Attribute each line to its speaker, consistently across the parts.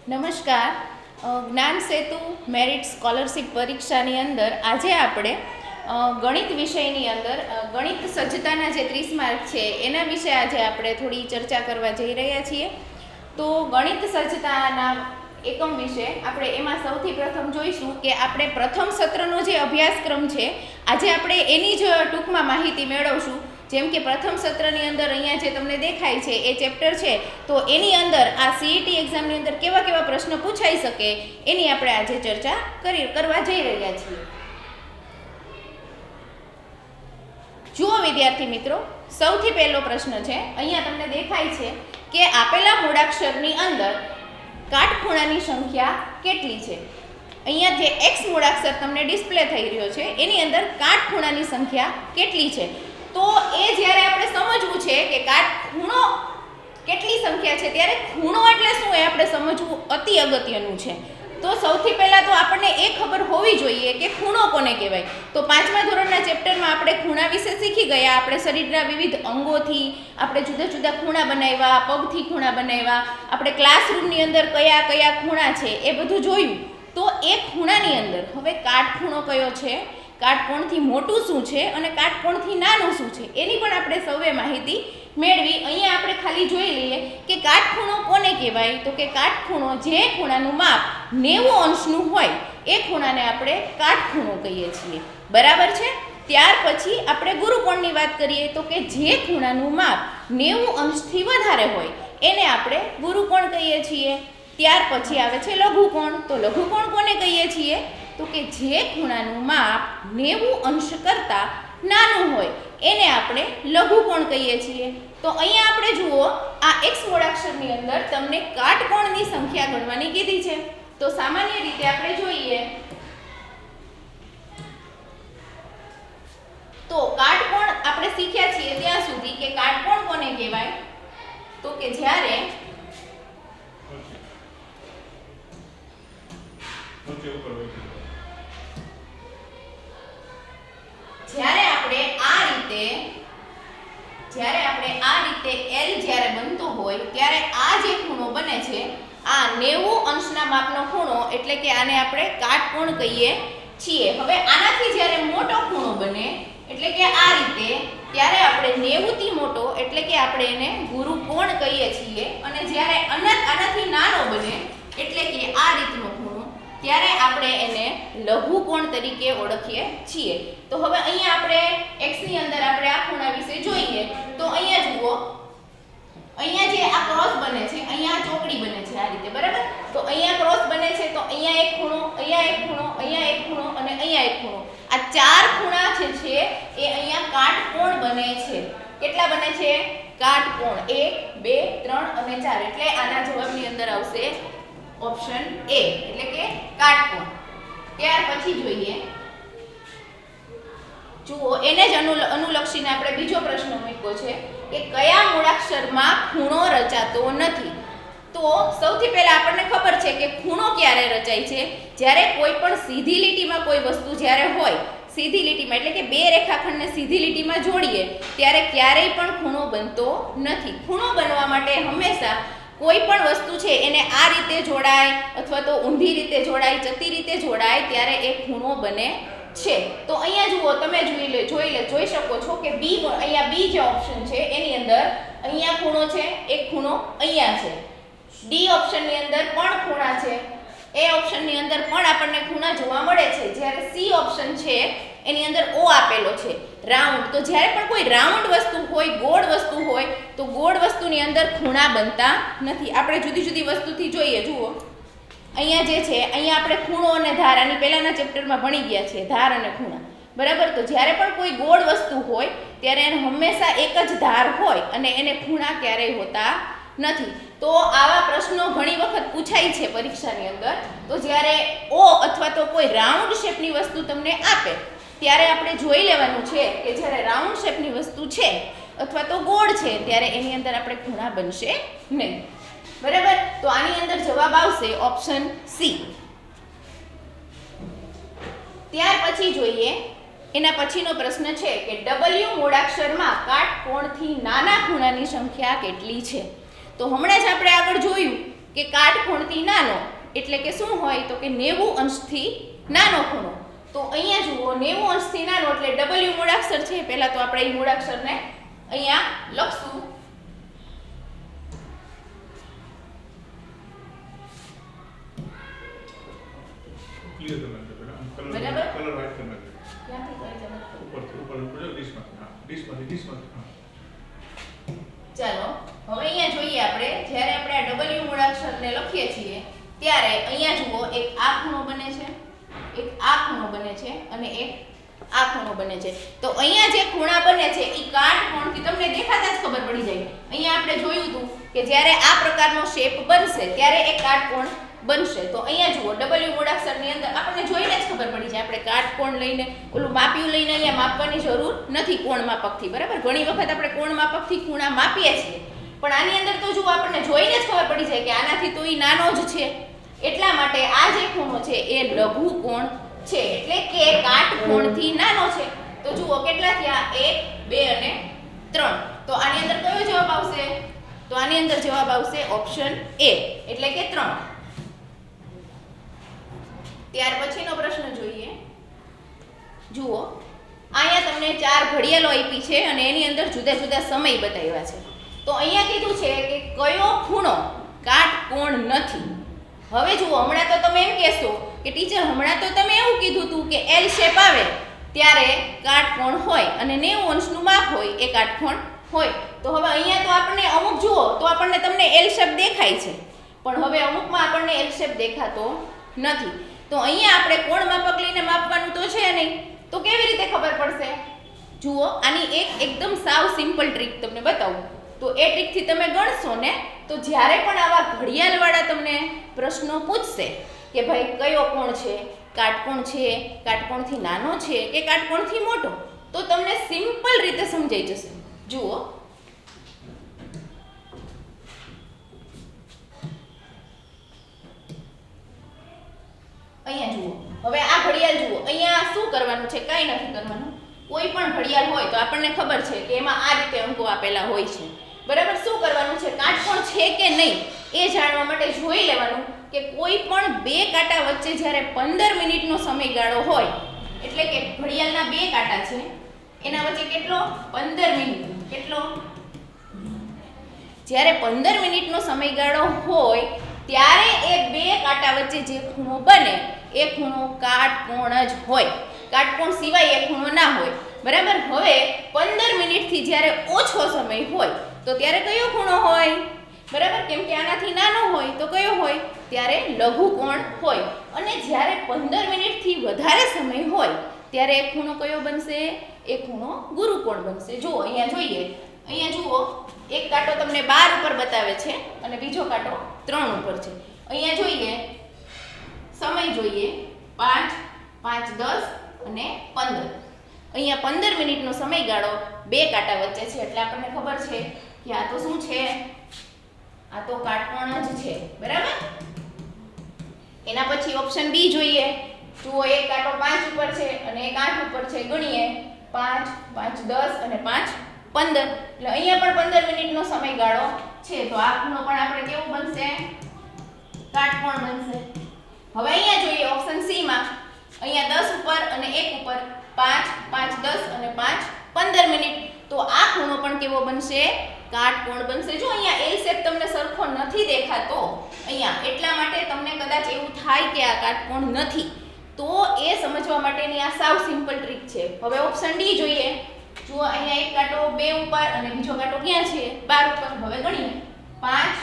Speaker 1: નમસ્કાર. જ્ઞાન સેતુ merit scholarship પરીક્ષાની અંદર આજે આપણે ગણિત વિષયની અંદર ગણિત સજ્જતાના જે 30 માર્ક છે એના વિશે આજે આપણે થોડી ચર્ચા કરવા જઈ રહ્યા છીએ. તો ગણિત સજ્જતાના એકમ વિશે આપણે એમાં સૌથી પ્રથમ જોઈશું કે આપણે પ્રથમ સત્રનો જે અભ્યાસક્રમ છે આજે આપણે એની જ ટૂંકમાં માહિતી મેળવશું. જેમ કે પ્રથમ સત્રની અંદર અહીંયા જે તમને દેખાય છે એ ચેપ્ટર છે, તો એની અંદર આ સીઈટી એક્ઝામની અંદર કેવા કેવા પ્રશ્ન પૂછાઈ શકે એની આપણે આજે ચર્ચા કરવા જઈ રહ્યા છીએ. જુઓ વિદ્યાર્થી મિત્રો, સૌથી પહેલો પ્રશ્ન છે, અહીંયા તમને દેખાય છે કે આપેલા મૂળાક્ષરની અંદર કાટખૂણાની સંખ્યા કેટલી છે. અહીંયા જે એક્સ મૂળાક્ષર તમને ડિસ્પ્લે થઈ રહ્યો છે એની અંદર કાટખૂણાની સંખ્યા કેટલી છે. તો એ જ્યારે આપણે સમજવું છે કે કાટખૂણો કેટલી સંખ્યા છે ત્યારે ખૂણો એટલે શું એ આપણે સમજવું અતિ અગત્યનું છે. તો સૌથી પહેલાં તો આપણને એ ખબર હોવી જોઈએ કે ખૂણો કોને કહેવાય. તો 5મા ધોરણના ચેપ્ટરમાં આપણે ખૂણા વિશે શીખી ગયા. આપણે શરીરના વિવિધ અંગોથી આપણે જુદા જુદા ખૂણા બનાવ્યા, પગથી ખૂણા બનાવ્યા, આપણે ક્લાસરૂમની અંદર કયા કયા ખૂણા છે એ બધું જોયું. તો એ ખૂણાની અંદર હવે કાટખૂણો કયો છે, કાટકોણથી મોટું શું છે અને કાટકોણથી નાનું શું છે એની પણ આપણે સૌએ માહિતી મેળવી. અહીંયા આપણે ખાલી જોઈ લઈએ કે કાટખૂણો કોને કહેવાય. તો કે કાટખૂણો જે ખૂણાનું માપ 90 અંશનું હોય એ ખૂણાને આપણે કાટખૂણો કહીએ છીએ. બરાબર છે. ત્યાર પછી આપણે ગુરુકોણની વાત કરીએ તો કે જે ખૂણાનું માપ 90 અંશથી વધારે હોય એને આપણે ગુરુકોણ કહીએ છીએ. ત્યાર પછી આવે છે લઘુકોણ. તો લઘુકોણ કોને કહીએ છીએ. તો કે જે ખૂણાનું માપ 90 અંશ કરતાં નાનું હોય એને આપણે લઘુકોણ કહીએ છીએ. તો અહીંયા આપણે જુઓ, આ એક્સ મૂળાક્ષરની અંદર તમને કાટકોણની સંખ્યા ગણવાની કીધી છે. તો સામાન્ય રીતે આપણે જોઈએ તો કાટકોણ આપણે શીખ્યા છીએ ત્યાં સુધી કે કાટકોણ કોને કહેવાય. તો કે જ્યારે આપણે આ રીતે L જ્યારે બનતો હોય ત્યારે આ જે ખૂણો બને છે આ 90 અંશના માપનો ખૂણો એટલે કે આને આપણે કાટકોણ કહીએ છીએ. હવે આનાથી જ્યારે મોટો ખૂણો બને એટલે કે આ રીતે ત્યારે આપણે 90 થી મોટો એટલે કે આપણે એને ગુરુકોણ કહીએ છીએ. અને જ્યારે આનાથી નાનો બને એટલે કે આ રીતનો ખૂણો ત્યારે આપણે એને લઘુકોણ તરીકે ઓળખીએ છીએ. તો હવે અહીંયા આપણે x ની અંદર આપણે આ ખૂણા વિશે જોઈએ. તો અહીંયા જુઓ, અહીંયા જે આ ક્રોસ બને છે, અહીંયા ચોકડી બને છે આ રીતે, બરાબર. તો અહીંયા ક્રોસ બને છે તો અહીંયા એક ખૂણો, અહીંયા એક ખૂણો, અહીંયા એક ખૂણો અને અહીંયા એક ખૂણો. આ ચાર ખૂણા છે એ અહીંયા કાટકોણ બને છે. કેટલા બને છે? કાટકોણ 1 2 3 અને 4. એટલે આના જવાબની અંદર આવશે ઓપ્શન A એટલે કે કાટકોણ. ત્યાર પછી જોઈએ, જુઓ એને જ અનુલક્ષીને આપણે બીજો પ્રશ્ન મૂક્યો છે કે કયા મૂળાક્ષરમાં ખૂણો રચાતો નથી. તો સૌથી પહેલા આપણને ખબર છે કે ખૂણો ક્યારે રચાય છે, જ્યારે કોઈ પણ સીધી લીટીમાં કોઈ વસ્તુ જ્યારે હોય, સીધી લીટીમાં એટલે કે બે રેખાખંડને સીધી લીટીમાં જોડીએ ત્યારે ક્યારેય પણ ખૂણો બનતો નથી. ખૂણો બનવા માટે હંમેશા કોઈ પણ વસ્તુ છે એને આ રીતે જોડાય અથવા તો ઊંધી રીતે જોડાય, ચતી રીતે જોડાય ત્યારે એ ખૂણો બને છે. તો અહીંયા જુઓ, તમે જોઈ શકો છો કે B, અહીંયા B જે ઓપ્શન છે એની અંદર અહીંયા ખૂણો છે, એક ખૂણો અહીંયા છે. D ઓપ્શનની અંદર પણ ખૂણા છે, A ઓપ્શનની અંદર પણ આપણને ખૂણા જોવા મળે છે. જ્યારે C ઓપ્શન છે એની અંદર O આપેલો છે, રાઉન્ડ. તો જ્યારે પણ કોઈ રાઉન્ડ વસ્તુ હોય, ગોળ વસ્તુ હોય તો ગોળ વસ્તુની અંદર ખૂણા બનતા નથી. આપણે જુદી જુદી વસ્તુથી જોઈએ, જુઓ અહીંયા જે છે, અહીંયા આપણે ખૂણો અને ધાર આની પહેલાના ચેપ્ટરમાં ભણી ગયા છે, ધાર અને ખૂણા, બરાબર. તો જ્યારે પણ કોઈ ગોળ વસ્તુ હોય ત્યારે એને હંમેશા એક જ ધાર હોય અને એને ખૂણા ક્યારેય હોતા નથી. તો આવા પ્રશ્નો ઘણી વખત પૂછાય છે પરીક્ષાની અંદર. તો જ્યારે O અથવા તો કોઈ રાઉન્ડ શેપની વસ્તુ તમને આપે ત્યારે આપણે જોઈ લેવાનું છે કે જ્યારે રાઉન્ડ શેપની વસ્તુ છે અથવા તો ગોળ છે ત્યારે એની અંદર આપણે ખૂણા બનશે નહીં, બરાબર. તો આની અંદર જવાબ આવશે ઓપ્શન C. ત્યાર પછી જોઈએ, એના પછીનો પ્રશ્ન છે કે W મૂળાક્ષરમાં કાટકોણથી નાના ખૂણાની સંખ્યા કેટલી છે. તો હમણાં જ આપણે આગળ જોયું કે કાટખૂણથી નાનો એટલે કે શું હોય તો કે 90 અંશથી નાનો ખૂણો. તો અહીંયા જુઓ 90 અંશથી નાનો એટલે W મૂળાક્ષર છે. પહેલા તો આપણે એ મૂળાક્ષરને અહીંયા લખશું. બરાબર
Speaker 2: કલર વ્હાઇટ કરી નાખજો.
Speaker 1: ક્યાંથી કઈ જમત
Speaker 2: ઉપરથી ઉપર ડીશમાંથી. હા ડીશમાંથી.
Speaker 1: ચાલો હવે અહીંયા જોઈએ આપણે જ્યારે આપણે આ W મૂળાક્ષરને લખીએ છીએ ત્યારે અહીંયા જુઓ એક આ ખૂણો બને છે, એક આ ખૂણો બને છે અને એક આ ખૂણો બને છે. તો અહીંયા જે ખૂણા બને છે એ કાટકોણથી તમને દેખાતા જ ખબર પડી જાય. અહીંયા આપણે જોયું હતું કે જ્યારે આ પ્રકારનો શેપ બનશે ત્યારે એક કાટકોણ બનશે. તો અહીંયા જુઓ W મૂળાક્ષરની અંદર આપણને જોઈને જ ખબર પડી જાય. આપણે કાટકોણ લઈને ઓલું માપ્યું લઈને અહીંયા માપવાની જરૂર નથી કોણ માપકથી. બરાબર, ઘણી વખત આપણે કોણ માપકથી ખૂણા માપીએ છીએ પણ આની અંદર તો જુઓ આપણને જોઈને જ ખબર પડી જાય કે આનાથી તો એ નાનો જ છે. એટલા માટે આ જે ખૂણો છે એ લઘુ કોણ છે, એટલે કે કાટકોણથી નાનો છે. તો જુઓ કેટલા થયા 1 2 અને 3. તો આની અંદર કયો જવાબ આવશે? તો આની અંદર જવાબ આવશે ઓપ્શન A એટલે કે 3. ત્યાર પછીનો પ્રશ્ન જોઈએ. જુઓ અહીંયા તમને 4 ઘડિયાળો આપી છે અને એની અંદર જુદા જુદા સમય બતાવ્યા છે. તો અહીંયા કીધું છે કે કયો ખૂણો કાટકોણ નથી. હવે જુઓ હમણાં તો તમે એમ કહેશો કે ટીચર હમણાં તો તમે એવું કીધું હતું કે L શેપ આવે ત્યારે કાટકોણ હોય અને 90 અંશનું માપ હોય એ કાટકોણ હોય. તો હવે અહીંયા તો આપણને અમુક જુઓ તો આપણને તમને L શેપ દેખાય છે પણ હવે અમુકમાં આપણને L શેપ દેખાતો નથી. તો અહીંયા આપણે કોણ માપક લઈને માપવાનું તો છે નહીં. તો કેવી રીતે ખબર પડશે? જુઓ આની એકદમ સાવ સિમ્પલ ટ્રીક તમને બતાવું. તો એ ટ્રીકથી તમે ગણશો ને તો જ્યારે પણ આવા ઘડિયાળવાળા તમને પ્રશ્નો પૂછશે કે ભાઈ કયો કોણ છે, કાટકોણ છે, કાટકોણથી નાનો છે કે કાટકોણથી મોટો, તો તમને સિમ્પલ રીતે સમજાઈ જશે. જુઓ અહીંયા જુઓ, હવે આ ઘડિયાળ જુઓ, અહીંયા શું કરવાનું છે? કાંઈ નથી કરવાનું. કોઈ પણ ઘડિયાળ હોય તો આપણને ખબર છે કે એમાં આ રીતે અંકો આપેલા હોય છે. બરાબર, શું કરવાનું છે? કાટકોણ છે કે નહીં એ જાણવા માટે જોઈ લેવાનું કે કોઈ પણ બે કાંટા વચ્ચે જ્યારે 15 મિનિટનો સમયગાળો હોય, એટલે કે ઘડિયાળના બે કાંટા છે એના વચ્ચે કેટલો 15 મિનિટ, કેટલો જ્યારે 15 મિનિટનો સમયગાળો હોય ત્યારે એ બે કાંટા વચ્ચે જે ખૂણો બને એ ખૂણો કાટકોણ જ હોય. કાટકોણ સિવાય એ ખૂણો ના હોય. બરાબર, હવે 15 મિનિટથી જ્યારે ઓછો સમય હોય તો ત્યારે કયો ખૂણો હોય? બરાબર, કેમ કે આનાથી નાનો હોય તો કયો હોય? ત્યારે લઘુ કોણ હોય. અને જ્યારે 15 મિનિટથી વધારે સમય હોય ત્યારે એ ખૂણો કયો બનશે? એ ખૂણો ગુરુકોણ બનશે. જુઓ અહીંયા જોઈએ, અહીંયા જુઓ એક કાંટો તમને 12 ઉપર બતાવે છે અને બીજો કાંટો 3 ઉપર છે. અહીંયા જોઈએ સમય જોઈએ 5, 5, 10 અને 15. અહીંયા 15 મિનિટનો સમયગાળો બે કાંટા વચ્ચે છે એટલે આપણને ખબર છે કે આ તો શું છે? આ તો કાટકોણ જ છે. બરાબર, એના પછી ઓપ્શન બી જોઈએ. જુઓ એક કાંટો 5 ઉપર છે અને એક 8 ઉપર છે. ગણીએ 5, 5, 10 અને 5, 15. એટલે અહીંયા પણ 15 મિનિટનો સમયગાળો છે. તો આ ખૂણો પણ આપણે કેવું બનશે? કાટકોણ બનશે. હવે અહીંયા જોઈએ ઓપ્શન સી માં, અહીંયા 10 ઉપર અને 1 ઉપર 5, 5, 10 અને 5, 15 મિનિટ. તો આ ખૂણો પણ કેવો બનશે? કાટકોણ બનશે. જો અહીંયા એલ શેપ તમને સરખો નથી દેખાતો અહીંયા, એટલા માટે તમને કદાચ એવું થાય કે આ કાટકોણ નથી. તો એ સમજવા માટેની આ સાવ સિમ્પલ ટ્રીક છે. હવે ઓપ્શન ડી જોઈએ. જુઓ અહીંયા એક કાંટો 2 ઉપર અને બીજો કાંટો ક્યાં છે? 12 ઉપર. હવે ગણીએ 5,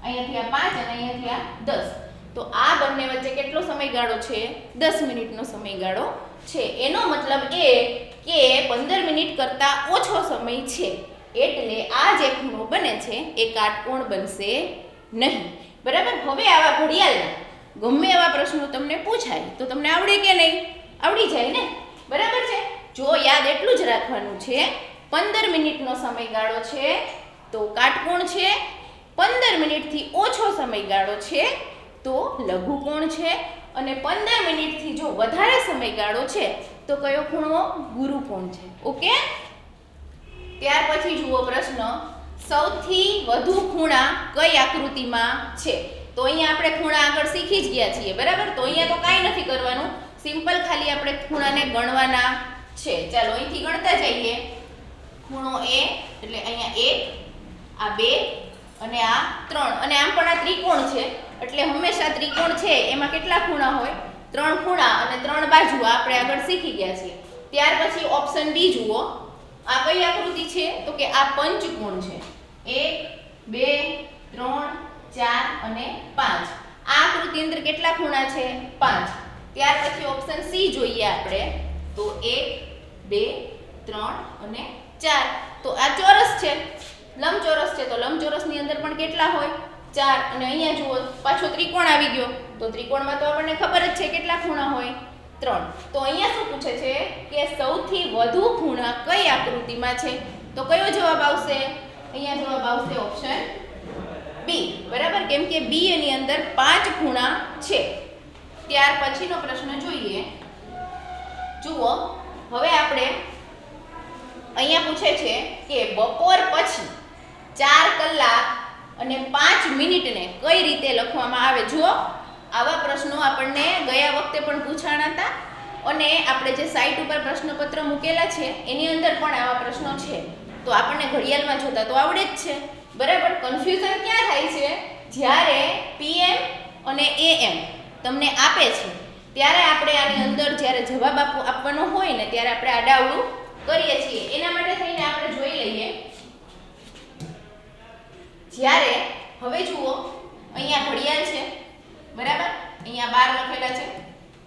Speaker 1: અહીંયાથી આ 5 અને અહીંયાથી આ 10. તો આ બંને વચ્ચે કેટલો સમયગાળો છે? 10 મિનિટનો સમયગાળો છે. એનો મતલબ એ કે 15 મિનિટ કરતાં ઓછો સમય છે એટલે આ જે ખૂણો બને છે એ કાટકોણ બનશે નહીં. બરાબર, હવે આવા ઘડિયાળના ગમે એવા પ્રશ્નો તમને પૂછાય તો તમને આવડે કે નહીં? આવડી જાય ને? બરાબર છે. જો યાદ એટલું જ રાખવાનું છે 15 મિનિટનો સમયગાળો છે તો કાટકોણ છે, 15 મિનિટથી ઓછો સમયગાળો છે તો લઘુકોણ છે અને 15 મિનિટથી જો વધારે સમયગાળો છે તો કયો ખૂણો? ગુરુકોણ છે. ઓકે, ત્યાર પછી જુઓ પ્રશ્ન, સૌથી વધુ ખૂણા કઈ આકૃતિમાં છે? તો તો અહીંયા આપણે ખૂણા આગળ શીખી જ ગયા છીએ, બરાબર? તો અહીંયા તો કાંઈ નથી કરવાનું, સિમ્પલ ખાલી આપણે ખૂણાને ગણવાના છે. ચાલો અહીંથી ગણતા જઈએ. ખૂણો A એટલે અહીંયા 1, આ 2 અને આ 3, અને આમ પણ આ ત્રિકોણ છે એટલે હંમેશા ત્રિકોણ છે એમાં કેટલા ખૂણા હોય? 3 ખૂણા અને 3 બાજુ આપણે આગળ શીખી ગયા છીએ. ત્યાર પછી ઓપ્શન બી જુઓ. આ કઈ આકૃતિ છે? તો કે આ પંચકોણ છે. 1 2 3 4 અને 5. આ આકૃતિ અંદર કેટલા ખૂણા છે? 5. ત્યાર પછી ઓપ્શન સી જોઈએ આપણે, તો 1 2 3 અને 4. તો આ ચોરસ છે, લંબચોરસ છે, તો લંબચોરસની અંદર પણ કેટલા હોય? 4. અને અહીંયા જુઓ પાછો ત્રિકોણ આવી ગયો, તો ત્રિકોણમાં તો આપણને ખબર જ છે કેટલા ખૂણા હોય? 3. તો અહીંયા શું પૂછે છે કે સૌથી વધુ ખૂણા કઈ આકૃતિમાં છે? તો કયો જવાબ આવશે? અહીંયા જવાબ આવશે ઓપ્શન બી, બરાબર? કેમ કે બી એની અંદર 5 ખૂણા છે. ત્યાર પછીનો પ્રશ્ન જોઈએ. જુઓ, હવે આપણે અહીંયા પૂછે છે કે બપોર પછી 4 કલાક અને 5 મિનિટને કઈ રીતે લખવામાં આવે? જુઓ, આવા પ્રશ્નો આપણને ગયા વખતે પણ પૂછાણા હતા અને આપણે જે સાઇટ ઉપર પ્રશ્નપત્ર મૂકેલા છે એની અંદર પણ આવા પ્રશ્નો છે. તો આપણને ઘડિયાળમાં જોતા તો આવડે જ છે, બરાબર? કન્ફ્યુઝન ક્યાં થાય છે? જ્યારે PM અને AM તમને આપે છે ત્યારે આપણે આની અંદર જ્યારે જવાબ આપવાનો હોય ને ત્યારે આપણે આડાવડું કરીએ છીએ. એના માટે થઈને આપણે જોઈ લઈએ. જ્યારે હવે જુઓ અહીંયા ઘડિયાળ છે, બરાબર? અહીંયા 12 લખેલા છે.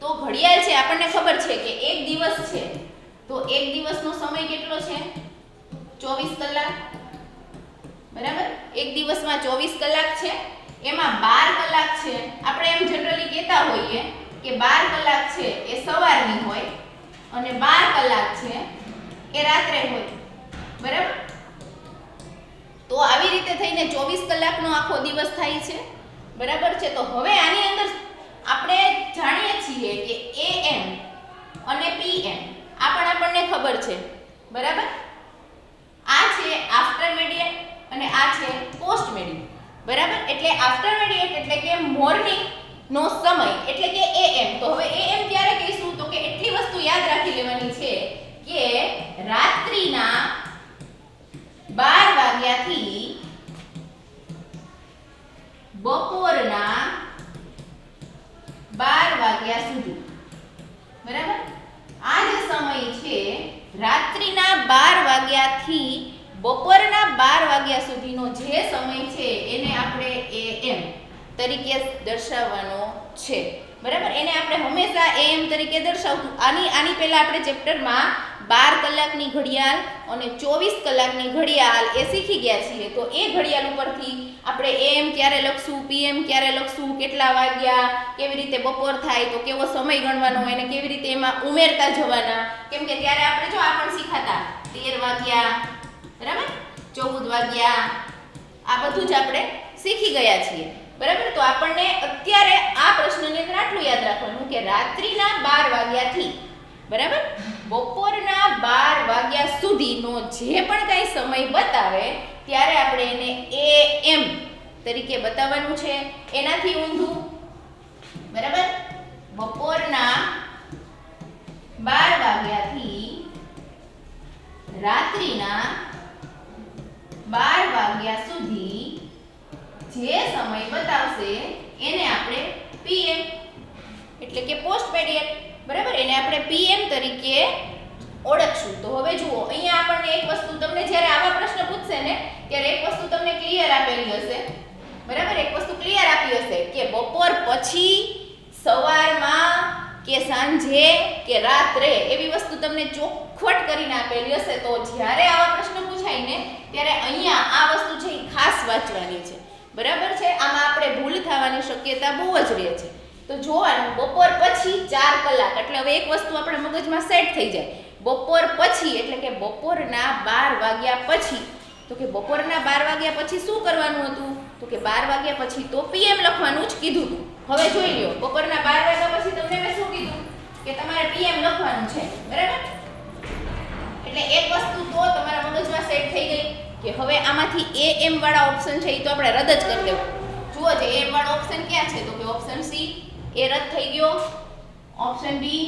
Speaker 1: તો ઘડિયાળ છે, આપણને ખબર છે કે એક દિવસ છે, તો એક દિવસનો સમય કેટલો છે? 24 કલાક, બરાબર? એક દિવસમાં 24 કલાક છે, એમાં 12 કલાક છે. આપણે એમ જનરલી કહેતા હોઈએ કે 12 કલાક છે એ સવારની હોય અને 12 કલાક છે એ રાત્રે હોય, બરાબર? તો આવી રીતે થઈને 24 કલાકનો આખો દિવસ થાય છે, બરાબર છે? તો હવે આની અંદર આપણે જાણીએ છીએ કે AM અને PM આ પણ આપણને ખબર છે, બરાબર? આ છે આફ્ટરમેડિયેટ અને આ છે પોસ્ટમેડિયેટ, બરાબર? એટલે આફ્ટરમેડિયેટ એટલે કે મોર્નિંગ નો સમય એટલે કે AM. તો હવે AM ક્યારે કહીશું? તો કે એટલી વસ્તુ યાદ રાખી લેવાની છે કે રાત્રિના 12 વાગ્યાથી બપોરના 12 વાગ્યા સુધી, બરાબર? આ જે સમય છે રાત્રિના 12 વાગ્યાથી બપોરના 12 વાગ્યા સુધીનો જે સમય છે એને આપણે AM તરીકે દર્શાવવાનો છે, બરાબર? એને આપણે હંમેશા AM તરીકે દર્શાવતું. આની પહેલા આપણે ચેપ્ટરમાં 12 કલાકની ઘડિયાળ અને 24 કલાકની ઘડિયાળ એ શીખી ગયા છીએ. તો એ ઘડિયાળ ઉપરથી આપણે AM ક્યારે લખશું, PM ક્યારે લખશું, કેટલા વાગ્યા, કેવી રીતે બપોર થાય તો કેવો સમય ગણવાનો હોય અને કેવી રીતે એમાં ઉમેરતા જવાના. કેમ કે ત્યારે આપણે જો આ પણ શીખાતા 13 વાગ્યા, બરાબર? 14 વાગ્યા, આ બધું જ આપણે શીખી ગયા છીએ, બરાબર? તો આપણને અત્યારે આ પ્રશ્નને આટલું યાદ રાખવાનું કે રાત્રિના 12 વાગ્યાથી, બરાબર, બપોરના 12 વાગ્યા સુધીનો જે પણ કાંઈ સમય બતાવે ત્યારે આપણે એને AM તરીકે બતાવવાનું છે. એનાથી ઊંધું, બરાબર, બપોરના 12 વાગ્યાથી રાત્રિના 12 વાગ્યા સુધી જે સમય બતાવશે એને આપણે PM એટલે કે પોસ્ટમેડિયેટ, બરાબર, એને આપણે PM તરીકે ઓળખશું. તો હવે જુઓ, અહીંયા આપણને એક વસ્તુ, તમને જ્યારે આવા પ્રશ્ન પૂછશે ને ત્યારે એક વસ્તુ તમને ક્લિયર આપેલી હશે, બરાબર? એક વસ્તુ ક્લિયર આપી હશે કે બપોર પછી, સવારમાં કે સાંજે કે રાત્રે, એવી વસ્તુ તમને ચોખવટ કરીને આપેલી હશે. તો જ્યારે આવા પ્રશ્ન પૂછાય ને ત્યારે અહીંયા આ વસ્તુ છે એ ખાસ વાંચવાની છે, બરાબર છે? આમાં આપણે ભૂલ થવાની શક્યતા બહુ જ રહે છે. તો જોવાનું, બપોર પછી 4 કલાક એટલે હવે એક વસ્તુ આપણા મગજમાં સેટ થઈ જાય. બપોર પછી એટલે કે બપોરના 12 વાગ્યા પછી. તો કે બપોરના 12 વાગ્યા પછી શું કરવાનું હતું? તો કે 12 વાગ્યા પછી તો PM લખવાનું જ કીધું હતું. હવે જોઈ લ્યો, બપોરના 12 વાગ્યા પછી તમને મેં શું કીધું કે તમારે PM લખવાનું છે, બરાબર? એટલે એક વસ્તુ તો તમારા મગજમાં સેટ થઈ ગઈ કે હવે આમાંથી AM વાળા ઓપ્શન છે એ તો આપણે રદ જ કરી દેવું. જુઓ જે એ વાળો ઓપ્શન ક્યાં છે તો કે ઓપ્શન સી એ રદ થઈ ગયો, ઓપ્શન બી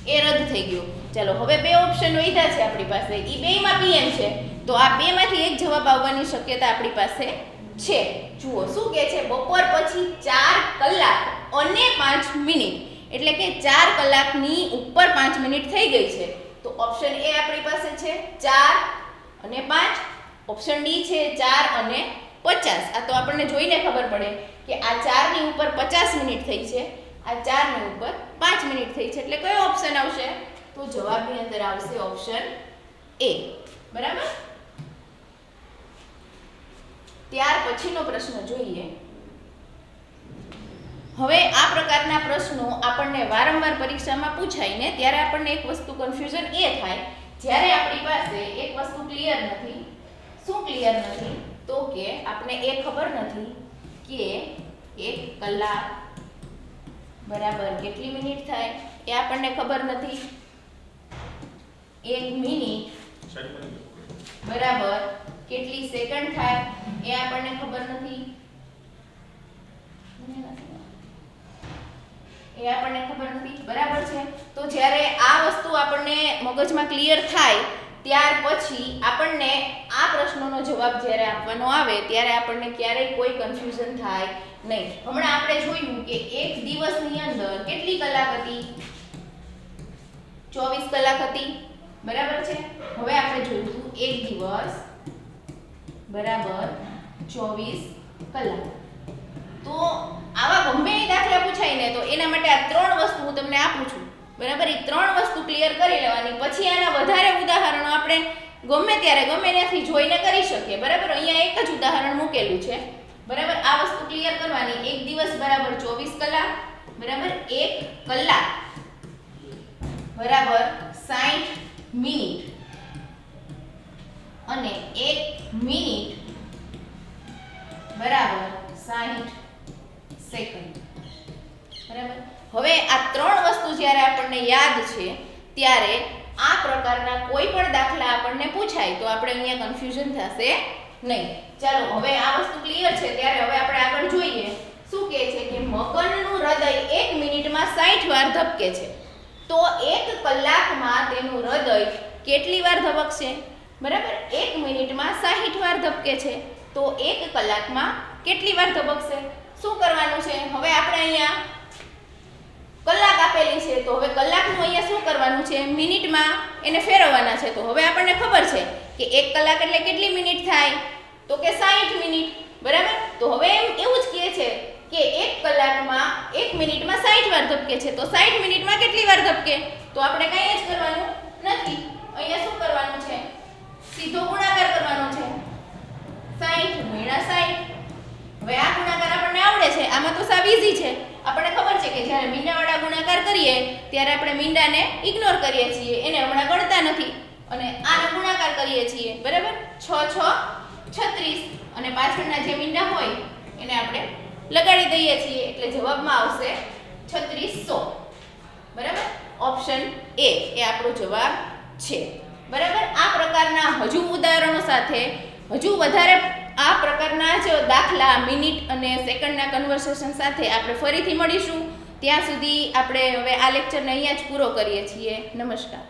Speaker 1: એ રદ થઈ ગયો. ચાલો હવે બે ઓપ્શન વધ્યા છે આપણી પાસે, ઈ બેયમાં પીએમ છે તો આ બેમાંથી એક જવાબ આવવાની શક્યતા આપણી પાસે છે. જુઓ શું કહે છે, બપોર પછી 4 કલાક અને 5 મિનિટ, એટલે કે 4 કલાકની ઉપર 5 મિનિટ થઈ ગઈ છે. તો ઓપ્શન એ આપણી પાસે છે 4 અને 5, ઓપ્શન ડી છે 4 અને 50. આ તો આપણને જોઈને ખબર પડે કે આ 4 ની ઉપર 50 મિનિટ થઈ છે, આ 4 ની ઉપર 5 મિનિટ થઈ છે, એટલે કયો ઓપ્શન આવશે તો જવાબની અંદર આવશે ઓપ્શન એ. બરાબર. ત્યાર પછીનો પ્રશ્ન જોઈએ. હવે આ પ્રકારના પ્રશ્નો આપણને વારંવાર પરીક્ષામાં પૂછાય ને ત્યારે આપણને એક વસ્તુ કન્ફ્યુઝન એ થાય જ્યારે આપણી પાસે એક વસ્તુ ક્લિયર નથી. શું ક્લિયર નથી તો કે આપણે એ ખબર નથી કે 1 કલાક બરાબર કેટલી મિનિટ થાય એ આપણને ખબર નથી. 1 મિનિટ બરાબર કેટલી સેકન્ડ થાય એ આપણને ખબર નથી. બરાબર છે. તો જ્યારે આ વસ્તુ આપણને મગજમાં ક્લિયર થાય ત્યાર પછી આપણને આ પ્રશ્નોનો જવાબ જ્યારે આપવાનો આવે ત્યારે આપણને ક્યારેય કોઈ કન્ફ્યુઝન થાય નહીં. હમણાં આપણે જોયું કે એક દિવસની અંદર કેટલી કલાક હતી, 24 કલાક હતી. બરાબર છે. હવે આપણે જોઈશું એક દિવસ બરાબર 24 કલાક. તો આવા ગમે એ દાખલા પૂછાય ને તો એના માટે આ 3 વસ્તુ હું તમને આપું છું. બરાબર. એ 3 વસ્તુ ક્લિયર કરી લેવાની, પછી આના વધારે ઉદાહરણો આપણે ગમે ત્યારે ગમે ત્યાંથી જોઈને કરી શકીએ. બરાબર. અહીંયા એક જ ઉદાહરણ મૂકેલું છે. બરાબર. આ વસ્તુ ક્લિયર કરવાની. એક દિવસ બરાબર 24 કલાક બરાબર 1 કલાક બરાબર 60 મિનિટ અને 1 મિનિટ બરાબર 60 સેકન્ડ. બરાબર. હવે આ 3 વસ્તુ જ્યારે આપણને યાદ છે ત્યારે આ પ્રકારના કોઈ પણ દાખલા આપણને પૂછાય તો આપણે અહીંયા કન્ફ્યુઝન થશે નહીં. ચાલો હવે આ વસ્તુ ક્લિયર છે ત્યારે હવે આપણે આગળ જોઈએ. શું કહે છે કે મગરનું હૃદય 1 મિનિટમાં 60 વાર ધબકે છે. તો 1 કલાકમાં તેનું હૃદય કેટલી વાર ધબકશે? બરાબર. 1 મિનિટમાં 60 વાર ધબકે છે તો 1 કલાકમાં કેટલી વાર ધબકશે? શું કરવાનું છે? હવે આપણે અહીંયા કલાક આપેલી છે તો હવે કલાકનું અહીંયા શું કરવાનું છે? મિનિટમાં એને ફેરવવાના છે. તો હવે આપણને ખબર છે કે 1 કલાક એટલે કેટલી મિનિટ થાય તો કે 60 મિનિટ. બરાબર. તો હવે એવું જ કહે છે કે 1 કલાકમાં 1 મિનિટમાં 60 વાર ધબકે છે તો 60 મિનિટમાં કેટલી વાર ધબકે? તો આપણે કંઈ જ કરવાનું નથી. અહીંયા શું કરવાનું છે? સીધો ગુણાકાર કરવાનો છે. 60 ગુણ્યા 60. હવે આ ગુણાકાર આપણને આવડે છે, આમાં તો સાવ ઈઝી છે. આપણને ખબર છે કે જ્યારે મીંડાવાળા ગુણાકાર કરીએ ત્યારે આપણે મીંડાને ઇગ્નોર કરીએ છીએ, એને હમણાં ગણતા નથી અને આનો ગુણાકાર કરીએ છીએ. બરાબર. 6 6 36 અને પાછળના જે મીંડા હોય એને આપણે લગાડી દઈએ છીએ એટલે જવાબમાં આવશે 3600. બરાબર. ઓપ્શન એ આપણો જવાબ છે. બરાબર. આ પ્રકારના હજુ ઉદાહરણો સાથે હજુ વધારે આ પ્રકારના જ દાખલા મિનિટ અને સેકન્ડના કન્વર્સેશન સાથે આપણે ફરીથી મળીશું. ત્યાં સુધી આપણે હવે આ લેક્ચરને અહીંયા જ પૂરો કરીએ છીએ. નમસ્કાર.